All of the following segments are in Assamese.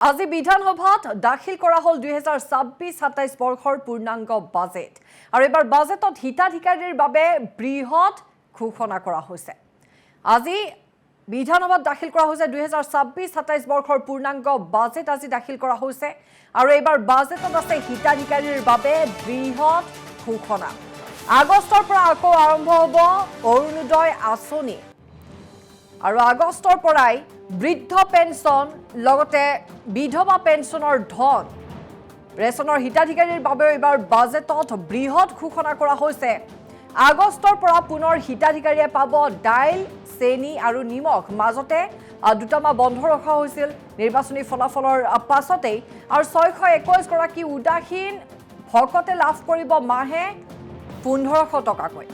আজি বিধানসভাত দাখিল কৰা হল 2026-27 বৰ্ষৰ পূৰ্ণাংগ বাজেট আৰু এবাৰ বাজেটত হিতাধিকাৰীৰ বাবে বৃহৎ ঘোষণা কৰা হৈছে। আজি বিধানসভাত দাখিল কৰা হৈছে 2026-27 বৰ্ষৰ পূৰ্ণাংগ বাজেট আজি দাখিল কৰা হৈছে আৰু এবাৰ বাজেটত আছে হিতাধিকাৰীৰ বাবে বৃহৎ ঘোষণা। আগষ্টৰ পৰা আকৌ আৰম্ভ হ'ব অৰুণোদয় আঁচনি আৰু আগষ্টৰ পৰাই বৃদ্ধ পেঞ্চন লগতে বিধৱা পেঞ্চনৰ ধন ৰেচনৰ হিতাধিকাৰীৰ বাবে এবাৰ বাজেটত বৃহৎ ঘোষণা কৰা হৈছে। আগষ্টৰ পৰা পুনৰ হিতাধিকাৰীয়ে পাব দাইল, চেনি আৰু নিমখ। মাজতে দুটামাহ বন্ধ ৰখা হৈছিল নিৰ্বাচনী ফলাফলৰ পাছতেই আৰু 621 গৰাকী উদাসীন ভকতে লাভ কৰিব মাহে 1500 টকাকৈ।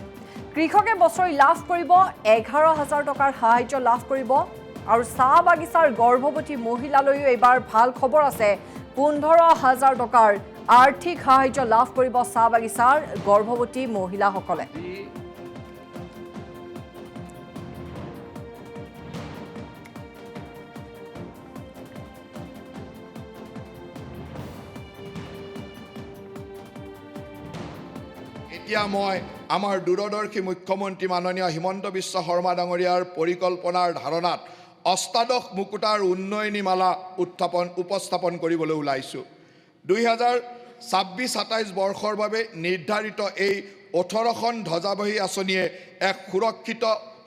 কৃষকে বছৰি লাভ কৰিব 11,000 টকাৰ সাহায্য লাভ কৰিব আৰু চাহ বাগিচাৰ গৰ্ভৱতী মহিলালৈও এবাৰ ভাল খবৰ আছে। 15,000 টকাৰ আৰ্থিক সাহায্য লাভ কৰিব চাহ বাগিচাৰ গৰ্ভৱতী মহিলাসকলে। এতিয়া মই আমাৰ দূৰদৰ্শী মুখ্যমন্ত্ৰী মাননীয় হিমন্ত বিশ্ব শৰ্মা ডাঙৰীয়াৰ পৰিকল্পনাৰ ধাৰণাত অষ্টাদশ মুকুতাৰ উন্নয়নীমালা উপস্থাপন কৰিবলৈ ওলাইছোঁ। 2026-27 বৰ্ষৰ বাবে নিৰ্ধাৰিত এই 18খন ধ্বজাবাহী আঁচনিয়ে এক সুৰক্ষিত,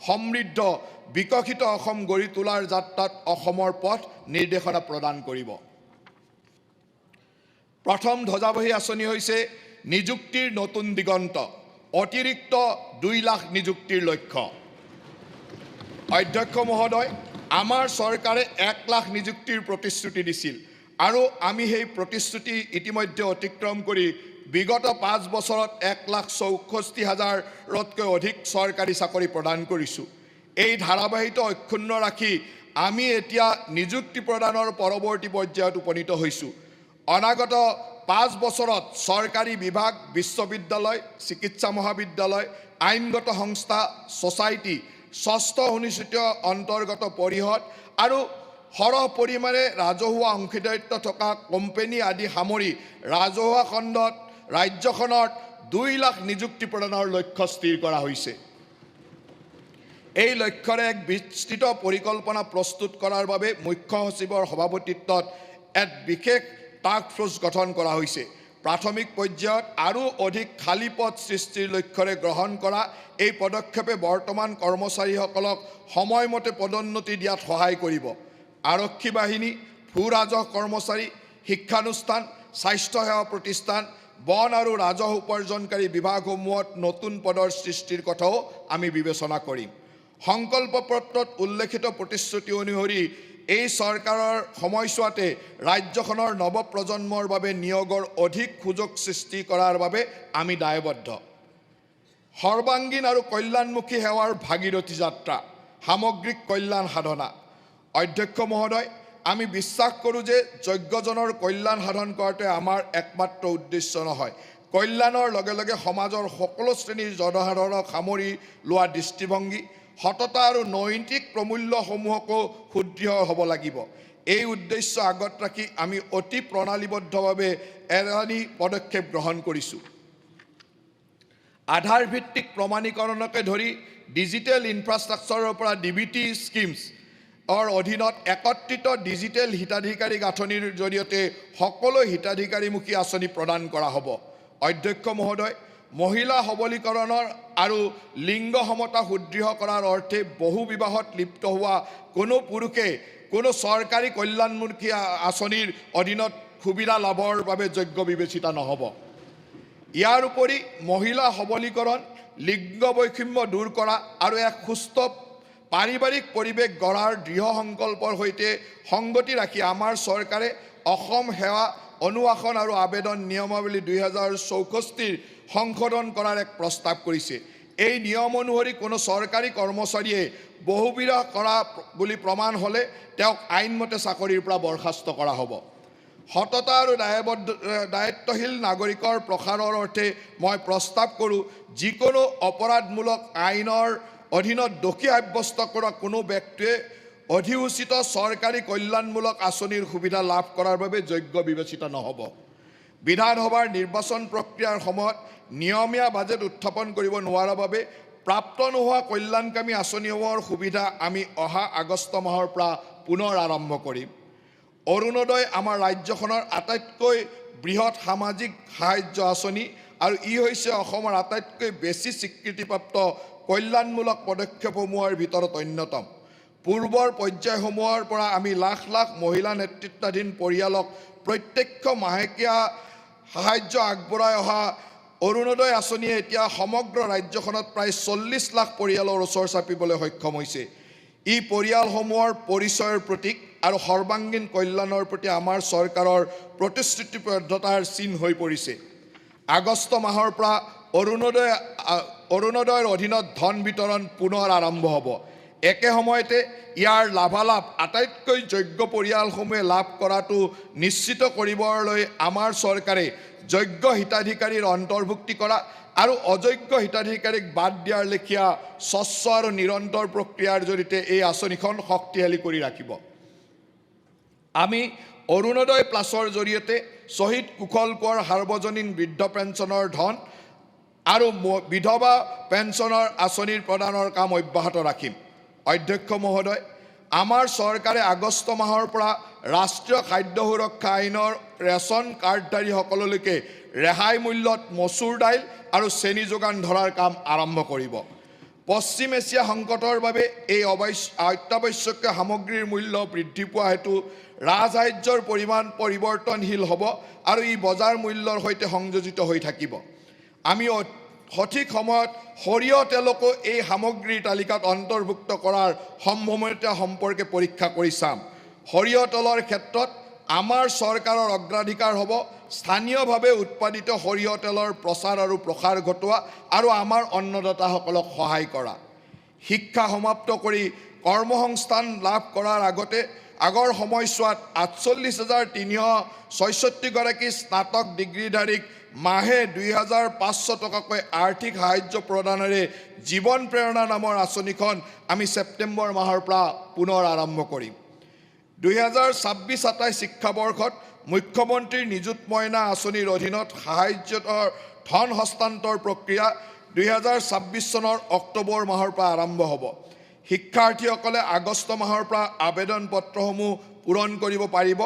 সমৃদ্ধ, বিকশিত অসম গঢ়ি তোলাৰ যাত্ৰাত অসমৰ পথ নিৰ্দেশনা প্ৰদান কৰিব। প্ৰথম ধ্বজাবাহী আঁচনি হৈছে নিযুক্তিৰ নতুন দিগন্ত, অতিৰিক্ত 2 লাখ নিযুক্তিৰ লক্ষ্য। অধ্যক্ষ মহোদয়, আমাৰ চৰকাৰে 1 লাখ নিযুক্তিৰ প্ৰতিশ্ৰুতি দিছিল আৰু আমি সেই প্ৰতিশ্ৰুতি ইতিমধ্যে অতিক্ৰম কৰি বিগত 5 বছৰত 1,64,000তকৈ অধিক চৰকাৰী চাকৰি প্ৰদান কৰিছোঁ। এই ধাৰাবাহিকতা অক্ষুণ্ণ ৰাখি আমি এতিয়া নিযুক্তি প্ৰদানৰ পৰৱৰ্তী পৰ্যায়ত উপনীত হৈছোঁ। অনাগত 5 বছৰত চৰকাৰী বিভাগ, বিশ্ববিদ্যালয়, চিকিৎসা মহাবিদ্যালয়, আইনগত সংস্থা, ছ'চাইটি, ষষ্ঠ অনুসূচিত অন্তৰ্গত পৰিষদ আৰু সৰহ পৰিমাণে ৰাজহুৱা অংশীদাৰিত্ব থকা কোম্পানী আদি সামৰি ৰাজহুৱা খণ্ডত ৰাজ্যখনত 2 লাখ নিযুক্তি প্ৰদানৰ লক্ষ্য স্থিৰ কৰা হৈছে। এই লক্ষ্যৰে এক বিস্তৃত পৰিকল্পনা প্ৰস্তুত কৰাৰ বাবে মুখ্য সচিবৰ সভাপতিত্বত এক বিশেষ টাস্ক ফ'ৰ্চ গঠন কৰা হৈছে। প্ৰাথমিক পৰ্যায়ত আৰু অধিক খালী পদ সৃষ্টিৰ লক্ষ্যৰে গ্ৰহণ কৰা এই পদক্ষেপে বৰ্তমান কৰ্মচাৰীসকলক সময়মতে পদোন্নতি দিয়াত সহায় কৰিব। আৰক্ষী বাহিনী, ভূ ৰাজহ কৰ্মচাৰী, শিক্ষানুষ্ঠান, স্বাস্থ্যসেৱা প্ৰতিষ্ঠান, বন আৰু ৰাজহ উপাৰ্জনকাৰী বিভাগসমূহত নতুন পদৰ সৃষ্টিৰ কথাও আমি বিবেচনা কৰিম। সংকল্প পত্ৰত উল্লেখিত প্ৰতিশ্ৰুতি অনুসৰি এই চৰকাৰৰ সময়ছোৱাতে ৰাজ্যখনৰ নৱপ্ৰজন্মৰ বাবে নিয়োগৰ অধিক সুযোগ সৃষ্টি কৰাৰ বাবে আমি দায়বদ্ধ। সৰ্বাংগীন আৰু কল্যাণমুখী সেৱাৰ ভাগীৰথী যাত্ৰা, সামগ্ৰিক কল্যাণ সাধনা। অধ্যক্ষ মহোদয়, আমি বিশ্বাস কৰোঁ যে যোগ্যজনৰ কল্যাণ সাধন কৰাটোৱে আমাৰ একমাত্ৰ উদ্দেশ্য নহয়। কল্যাণৰ লগে লগে সমাজৰ সকলো শ্ৰেণীৰ জনসাধাৰণক সামৰি লোৱা দৃষ্টিভংগী, সততা আৰু নৈতিক প্ৰমূল্যসমূহকো সুদৃঢ় হ'ব লাগিব। এই উদ্দেশ্য আগত ৰাখি আমি অতি প্ৰণালীবদ্ধভাৱে এলানি পদক্ষেপ গ্ৰহণ কৰিছোঁ। আধাৰ ভিত্তিক প্ৰমাণীকৰণকে ধৰি ডিজিটেল ইনফ্ৰাষ্ট্ৰাকচাৰৰ পৰা DBT স্কিমছৰ অধীনত একত্ৰিত ডিজিটেল হিতাধিকাৰী গাঁথনিৰ জৰিয়তে সকলো হিতাধিকাৰীমুখী আঁচনি প্ৰদান কৰা হ'ব। অধ্যক্ষ মহোদয়, মহিলা সবলীকৰণৰ আৰু লিংগ সমতা সুদৃঢ় কৰাৰ অৰ্থে বহু বিবাহত লিপ্ত হোৱা কোনো পুৰুষে কোনো চৰকাৰী কল্যাণমুখী আঁচনিৰ অধীনত সুবিধা লাভৰ বাবে যোগ্য বিবেচিত নহ'ব। ইয়াৰ উপৰি মহিলা সবলীকৰণ, লিংগ বৈষম্য দূৰ কৰা আৰু এক সুস্থ পাৰিবাৰিক পৰিৱেশ গঢ়াৰ দৃঢ় সংকল্পৰ সৈতে সংগতি ৰাখি আমাৰ চৰকাৰে অসম সেৱা অনুশাসন আৰু আবেদন নিয়মাৱলী 2064 সংশোধন কৰাৰ এক প্ৰস্তাৱ কৰিছে। এই নিয়ম অনুসৰি কোনো চৰকাৰী কৰ্মচাৰীয়ে বহুবিবাহ কৰা বুলি প্ৰমাণ হ'লে তেওঁক আইনমতে চাকৰিৰ পৰা বৰ্খাস্ত কৰা হ'ব। সততা আৰু দায়িত্বশীল নাগৰিকৰ প্ৰসাৰৰ অৰ্থে মই প্ৰস্তাৱ কৰোঁ, যিকোনো অপৰাধমূলক আইনৰ অধীনত দোষী সাব্যস্ত কৰা কোনো ব্যক্তিয়ে অধিসূচিত চৰকাৰী কল্যাণমূলক আঁচনিৰ সুবিধা লাভ কৰাৰ বাবে যোগ্য বিবেচিত নহ'ব। বিধানসভাৰ নিৰ্বাচন প্ৰক্ৰিয়াৰ সময়ত নিয়মীয়া বাজেট উত্থাপন কৰিব নোৱাৰাৰ বাবে প্ৰাপ্ত নোহোৱা কল্যাণকামী আঁচনিসমূহৰ সুবিধা আমি অহা আগষ্ট মাহৰ পৰা পুনৰ আৰম্ভ কৰিম। অৰুণোদয় আমাৰ ৰাজ্যখনৰ আটাইতকৈ বৃহৎ সামাজিক সাহায্য আঁচনি আৰু ই হৈছে অসমৰ আটাইতকৈ বেছি স্বীকৃতিপ্ৰাপ্ত কল্যাণমূলক পদক্ষেপসমূহৰ ভিতৰত অন্যতম। পূৰ্বৰ পৰ্যায়সমূহৰ পৰা আমি লাখ লাখ মহিলা নেতৃত্বাধীন পৰিয়ালক প্ৰত্যক্ষ মাহেকীয়া সাহায্য আগবঢ়াই অহা অৰুণোদয় আঁচনিয়ে এতিয়া সমগ্ৰ ৰাজ্যখনত প্ৰায় 40 লাখ পৰিয়ালৰ ওচৰ চাপিবলৈ সক্ষম হৈছে। ই পৰিয়ালসমূহৰ পৰিচয়ৰ প্ৰতীক আৰু সৰ্বাংগীন কল্যাণৰ প্ৰতি আমাৰ চৰকাৰৰ প্ৰতিশ্ৰুতিবদ্ধতাৰ চিন হৈ পৰিছে। আগষ্ট মাহৰ পৰা অৰুণোদয়ৰ অধীনত ধন বিতৰণ পুনৰ আৰম্ভ হ'ব। একে সময়তে ইয়াৰ লাভালাভ আটাইতকৈ যোগ্য পৰিয়ালসমূহে লাভ কৰাটো নিশ্চিত কৰিবলৈ আমাৰ চৰকাৰে যোগ্য হিতাধিকাৰীৰ অন্তৰ্ভুক্তি কৰা আৰু অযোগ্য হিতাধিকাৰীক বাদ দিয়াৰ লেখীয়া স্বচ্ছ আৰু নিৰন্তৰ প্ৰক্ৰিয়াৰ জৰিয়তে এই আঁচনিখন শক্তিশালী কৰি ৰাখিব। আমি অৰুণোদয় প্লাছৰ জৰিয়তে শ্বহীদ কুশল কোঁৱৰ সাৰ্বজনীন বৃদ্ধ পেঞ্চনৰ ধন আৰু বিধৱা পেঞ্চনৰ আঁচনিৰ প্ৰদানৰ কাম অব্যাহত ৰাখিম। অধ্যক্ষ মহোদয়, আমাৰ চৰকাৰে আগষ্ট মাহৰ পৰা ৰাষ্ট্ৰীয় খাদ্য সুৰক্ষা আইনৰ ৰেচন কাৰ্ডধাৰীসকললৈকে ৰেহাই মূল্যত মচুৰ দাইল আৰু চেনি যোগান ধৰাৰ কাম আৰম্ভ কৰিব। পশ্চিম এছিয়া সংকটৰ বাবে এই অত্যাৱশ্যকীয় সামগ্ৰীৰ মূল্য বৃদ্ধি পোৱা হেতু ৰাজসাহায্যৰ পৰিমাণ পৰিৱৰ্তনশীল হ'ব আৰু ই বজাৰ মূল্যৰ সৈতে সংযোজিত হৈ থাকিব। আমি সঠিক সময়ত সৰিয়হ তেলকো এই সামগ্ৰীৰ তালিকাত অন্তৰ্ভুক্ত কৰাৰ সম্ভাৱনীয়তা সম্পৰ্কে পৰীক্ষা কৰি চাম। সৰিয়হ তেলৰ ক্ষেত্ৰত আমাৰ চৰকাৰৰ অগ্ৰাধিকাৰ হ'ব স্থানীয়ভাৱে উৎপাদিত সৰিয়হ তেলৰ প্ৰচাৰ আৰু প্ৰসাৰ ঘটোৱা আৰু আমাৰ অন্নদাতাসকলক সহায় কৰা। শিক্ষা সমাপ্ত কৰি কৰ্মসংস্থান লাভ কৰাৰ আগৰ সময়ছোৱাত 48,366 গৰাকী স্নাতক ডিগ্ৰীধাৰীক মাহে 2,500 টকাকৈ আৰ্থিক সাহায্য প্ৰদানেৰে জীৱন প্ৰেৰণা নামৰ আঁচনিখন আমি ছেপ্টেম্বৰ মাহৰ পৰা পুনৰ আৰম্ভ কৰিম। 2026-27 শিক্ষাবৰ্ষত মুখ্যমন্ত্ৰীৰ নিযুত মইনা আঁচনিৰ অধীনত সাহায্যৰ ধন হস্তান্তৰ প্ৰক্ৰিয়া 2026 চনৰ অক্টোবৰ মাহৰ পৰা আৰম্ভ হ'ব। শিক্ষাৰ্থীসকলে আগষ্ট মাহৰ পৰা আবেদন পত্ৰসমূহ পূৰণ কৰিব পাৰিব।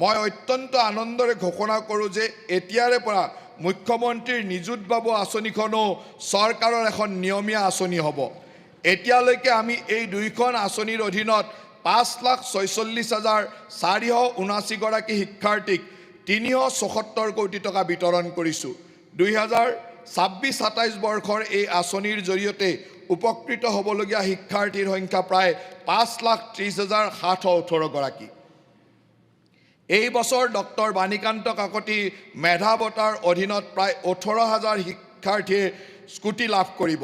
মই অত্যন্ত আনন্দৰে ঘোষণা কৰোঁ যে এতিয়াৰে পৰা মুখ্যমন্ত্ৰীৰ নিযুত বাবু আঁচনিখনো চৰকাৰৰ এখন নিয়মীয়া আঁচনি হ'ব। এতিয়ালৈকে আমি এই দুইখন আঁচনিৰ অধীনত 5,46,479 গৰাকী শিক্ষাৰ্থীক 374 কোটি টকা বিতৰণ কৰিছোঁ। 2026-27 বৰ্ষৰ এই আঁচনিৰ জৰিয়তে উপকৃত হ'বলগীয়া শিক্ষাৰ্থীৰ সংখ্যা প্ৰায় 5,30,718 গৰাকী। এই বছৰ ডক্টৰ বাণীকান্ত কাকতি মেধা বঁটাৰ অধীনত প্ৰায় 18,000 শিক্ষাৰ্থীয়ে স্কুটি লাভ কৰিব।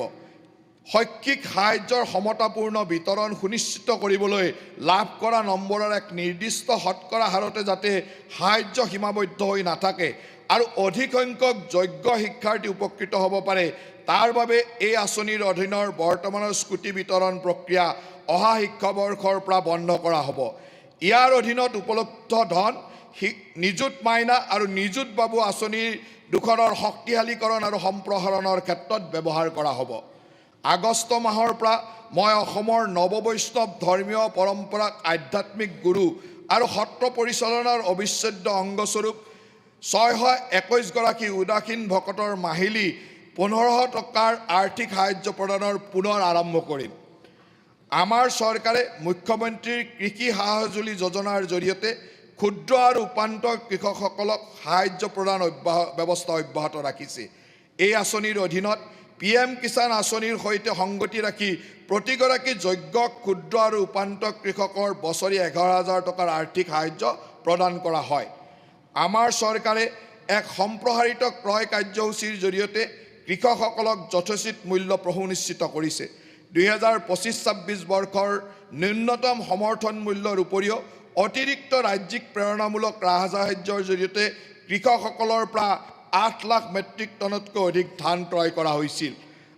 শৈক্ষিক সাহায্যৰ সমতাপূৰ্ণ বিতৰণ সুনিশ্চিত কৰিবলৈ লাভ কৰা নম্বৰৰ এক নিৰ্দিষ্ট শতকৰা হাৰতে যাতে সাহায্য সীমাবদ্ধ হৈ নাথাকে আৰু অধিক সংখ্যক যোগ্য শিক্ষাৰ্থী উপকৃত হ'ব পাৰে, তাৰ বাবে এই আঁচনিৰ অধীনৰ বৰ্তমানৰ স্কুটি বিতৰণ প্ৰক্ৰিয়া অহা শিক্ষাবৰ্ষৰ পৰা বন্ধ কৰা হ'ব। ইয়াৰ অধীনত উপলব্ধ ধন নিযুত মাইনা আৰু নিযুত বাবু আঁচনিৰ দুখনৰ শক্তিশালীকৰণ আৰু সম্প্ৰসাৰণৰ ক্ষেত্ৰত ব্যৱহাৰ কৰা হ'ব। আগষ্ট মাহৰ পৰা মই অসমৰ নৱবৈষ্ণৱ ধৰ্মীয় পৰম্পৰাক আধ্যাত্মিক গুৰু আৰু সত্ৰ পৰিচালনাৰ অবিচ্ছেদ্য অংগস্বৰূপ 621 গৰাকী উদাসীন ভকতৰ মাহিলী 1,500 টকাৰ আৰ্থিক সাহায্য প্ৰদানৰ পুনৰ আৰম্ভ কৰিম। আমাৰ চৰকাৰে মুখ্যমন্ত্ৰীৰ কৃষি সা-সঁজুলি যোজনাৰ জৰিয়তে ক্ষুদ্ৰ আৰু উপান্ত কৃষকসকলক সাহায্য প্ৰদান ব্যৱস্থা অব্যাহত ৰাখিছে। এই আঁচনিৰ অধীনত PM কিষাণ আঁচনিৰ সৈতে সংগতি ৰাখি প্ৰতিগৰাকী যোগ্য ক্ষুদ্ৰ আৰু উপান্ত কৃষকৰ বছৰি 11,000 টকাৰ আৰ্থিক সাহায্য প্ৰদান কৰা হয়। আমাৰ চৰকাৰে এক সম্প্ৰসাৰিত ক্ৰয় কাৰ্যসূচীৰ জৰিয়তে কৃষকসকলক যথোচিত মূল্য সুনিশ্চিত কৰিছে। 2025-26 বৰ্ষৰ ন্যূনতম সমৰ্থন মূল্যৰ উপৰিও অতিৰিক্ত ৰাজ্যিক প্ৰেৰণামূলক ৰাজসাহায্যৰ জৰিয়তে কৃষকসকলৰ পৰা 8 লাখ মেট্ৰিক টনতকৈ অধিক ধান ক্ৰয় কৰা হৈছিল।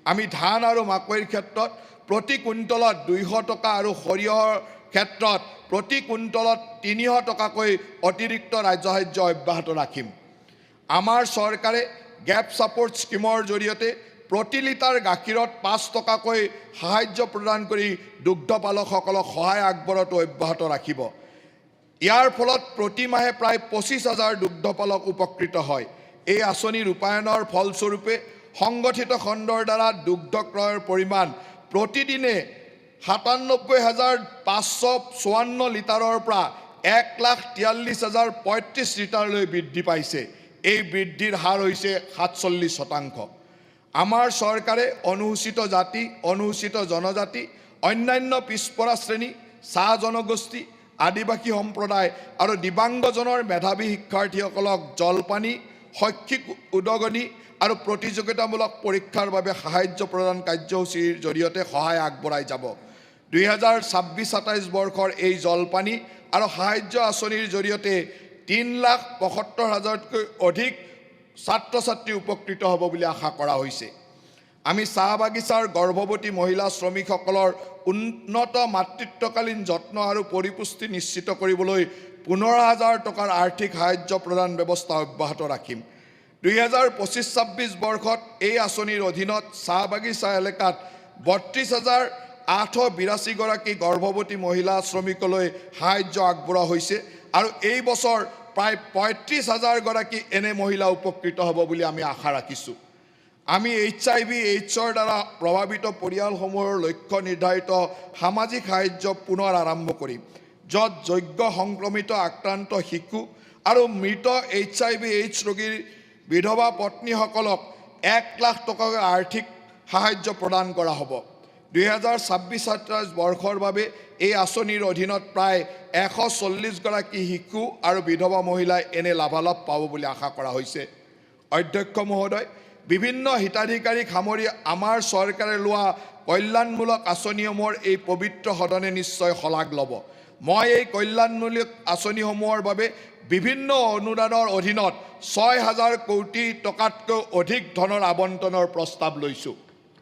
আমি ধান আৰু মাকৈৰ ক্ষেত্ৰত প্ৰতি কুইণ্টলত 200 টকা আৰু সৰিয়হৰ ক্ষেত্ৰত প্ৰতি কুইণ্টলত 300 টকাকৈ অতিৰিক্ত ৰাজ্য সাহায্য অব্যাহত ৰাখিম। আমাৰ চৰকাৰে গেপ ছাপোৰ্ট স্কিমৰ জৰিয়তে প্ৰতি লিটাৰ গাখীৰত 5 টকাকৈ সাহায্য প্ৰদান কৰি দুগ্ধপালকসকলক সহায় আগবঢ়োৱাটো অব্যাহত ৰাখিব। ইয়াৰ ফলত প্ৰতি মাহে প্ৰায় 25,000 দুগ্ধপালক উপকৃত হয়। এই আঁচনি ৰূপায়ণৰ ফলস্বৰূপে সংগঠিত খণ্ডৰ দ্বাৰা দুগ্ধ ক্ৰয়ৰ পৰিমাণ প্ৰতিদিনে 97,554 লিটাৰৰ পৰা 1,43,035 লিটাৰলৈ বৃদ্ধি পাইছে। এই বৃদ্ধিৰ হাৰ হৈছে 47%। আমাৰ চৰকাৰে অনুসূচিত জাতি, অনুসূচিত জনজাতি, অন্যান্য পিছপৰা শ্ৰেণী, চাহ জনগোষ্ঠী, আদিবাসী সম্প্ৰদায় আৰু দিব্যাংগজনৰ মেধাৱী শিক্ষাৰ্থীসকলক জলপানী, শৈক্ষিক উদগনি আৰু প্ৰতিযোগিতামূলক পৰীক্ষাৰ বাবে সাহায্য প্ৰদান কাৰ্যসূচীৰ জৰিয়তে সহায় আগবঢ়াই যাব। 2026-27 বৰ্ষৰ এই জলপানী আৰু সাহায্য আঁচনিৰ জৰিয়তে 3,75,000তকৈ অধিক ছাত্ৰ ছাত্ৰী উপকৃত হ'ব বুলি আশা কৰা হৈছে। আমি চাহ বাগিচাৰ গৰ্ভৱতী মহিলা শ্ৰমিকসকলৰ উন্নত মাতৃত্বকালীন যত্ন আৰু পৰিপুষ্টি নিশ্চিত কৰিবলৈ 15,000 টকাৰ আৰ্থিক সাহায্য প্ৰদান ব্যৱস্থা অব্যাহত ৰাখিম। 2025-26 বৰ্ষত এই আঁচনিৰ অধীনত চাহ বাগিচা এলেকাত 32,882 গৰাকী গৰ্ভৱতী মহিলা শ্ৰমিকলৈ সাহায্য আগবঢ়োৱা হৈছে আৰু এই বছৰ প্ৰায় 35,000 গৰাকী এনে মহিলা উপকৃত হ'ব বুলি আমি আশা ৰাখিছোঁ। আমি HIV/AIDS-ৰ দ্বাৰা প্ৰভাৱিত পৰিয়ালসমূহৰ লক্ষ্য নিৰ্ধাৰিত সামাজিক সাহায্য পুনৰ আৰম্ভ কৰিম, য'ত যোগ্য সংক্ৰমিত আক্ৰান্ত শিশু আৰু মৃত HIV/AIDS ৰোগীৰ বিধৱা পত্নীসকলক 1 লাখ টকাকৈ আৰ্থিক সাহায্য প্ৰদান কৰা হ'ব। 2026-27 বৰ্ষৰ বাবে এই আঁচনিৰ অধীনত প্ৰায় 140 গৰাকী শিশু আৰু বিধৱা মহিলাই এনে লাভালাভ পাব বুলি আশা কৰা হৈছে। অধ্যক্ষ মহোদয়, বিভিন্ন হিতাধিকাৰীক সামৰি আমাৰ চৰকাৰে লোৱা কল্যাণমূলক আঁচনিসমূহৰ এই পবিত্ৰ সদনে নিশ্চয় শলাগ ল'ব। মই এই কল্যাণমূলক আঁচনিসমূহৰ বাবে বিভিন্ন অনুদানৰ অধীনত 6,000 কোটি টকাতকৈ অধিক ধনৰ আবণ্টনৰ প্ৰস্তাৱ লৈছোঁ।